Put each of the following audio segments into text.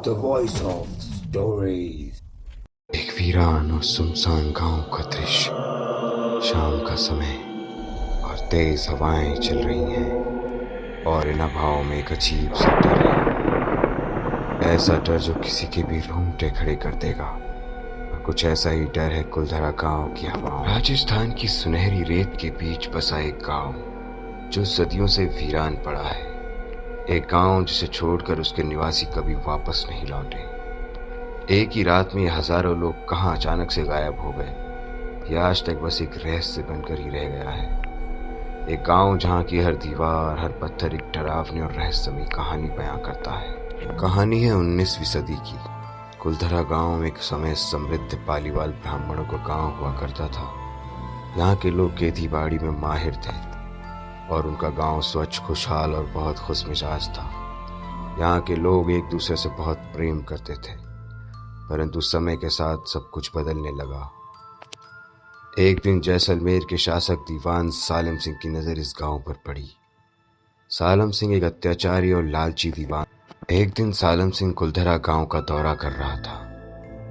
The voice of stories. एक वीरान और सुनसान गांव का दृश्य। शाम का समय और तेज हवाएं चल रही हैं और इन हवाओं में एक अजीब सा डर है। ऐसा डर जो किसी के भी रोंगटे खड़े कर देगा। और कुछ ऐसा ही डर है कुलधरा गांव की हवाओं। राजस्थान की सुनहरी रेत के बीच बसा एक गांव जो सदियों से वीरान पड़ा है। एक गांव जिसे छोड़कर उसके निवासी कभी वापस नहीं लौटे। एक ही रात में हजारों लोग कहां अचानक से गायब हो गए, यह आज तक बस एक रहस्य बनकर ही रह गया है। एक गांव जहां की हर दीवार, हर पत्थर एक डरावनी और रहस्यमयी कहानी बयां करता है। कहानी है 19वीं सदी की। कुलधरा गांव एक समय समृद्ध पालीवाल ब्राह्मणों का गांव हुआ करता था। यहाँ के लोग खेती बाड़ी में माहिर थे और उनका गांव स्वच्छ, खुशहाल और बहुत खुशमिजाज था। यहाँ के लोग एक दूसरे से बहुत प्रेम करते थे, परंतु समय के साथ सब कुछ बदलने लगा। एक दिन जैसलमेर के शासक दीवान सालिम सिंह की नजर इस गांव पर पड़ी। सालिम सिंह एक अत्याचारी और लालची दीवान। एक दिन सालिम सिंह कुलधरा गांव का दौरा कर रहा था।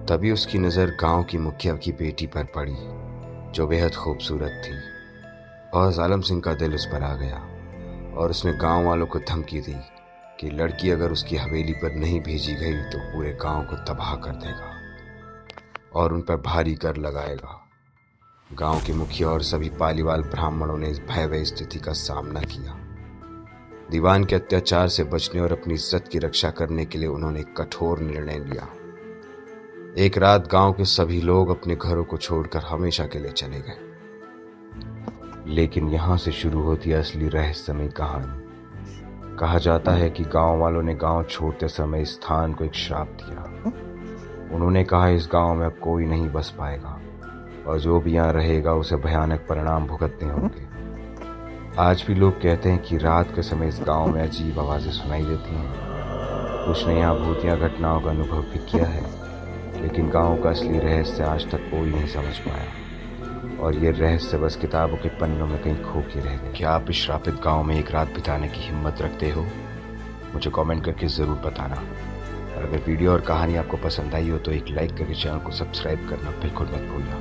तभी उसकी नजर गांव की मुखिया की बेटी पर पड़ी, जो बेहद खूबसूरत थी, और सालिम सिंह का दिल उस पर आ गया और उसने गांव वालों को धमकी दी कि लड़की अगर उसकी हवेली पर नहीं भेजी गई तो पूरे गांव को तबाह कर देगा और उन पर भारी कर लगाएगा। गांव के मुखिया और सभी पालीवाल ब्राह्मणों ने इस भयावह स्थिति का सामना किया। दीवान के अत्याचार से बचने और अपनी इज्जत की रक्षा करने के लिए उन्होंने एक कठोर निर्णय लिया। एक रात गांव के सभी लोग अपने घरों को छोड़कर हमेशा के लिए चले गए। लेकिन यहां से शुरू होती है असली रहस्यमयी कहानी। कहा जाता है कि गांव वालों ने गांव छोड़ते समय इस स्थान को एक श्राप दिया। उन्होंने कहा इस गांव में अब कोई नहीं बस पाएगा और जो भी यहाँ रहेगा उसे भयानक परिणाम भुगतने होंगे। आज भी लोग कहते हैं कि रात के समय इस गांव में अजीब आवाजें सुनाई देती हैं। कुछ ने यहाँ भूतिया घटनाओं का अनुभव भी किया है, लेकिन गांव का असली रहस्य आज तक कोई नहीं समझ पाया और ये रहस्य बस किताबों के पन्नों में कहीं खो के रह गए। क्या आप इस श्रापित गांव में एक रात बिताने की हिम्मत रखते हो? मुझे कमेंट करके ज़रूर बताना। और अगर वीडियो और कहानी आपको पसंद आई हो तो एक लाइक करके चैनल को सब्सक्राइब करना बिल्कुल मत भूलना।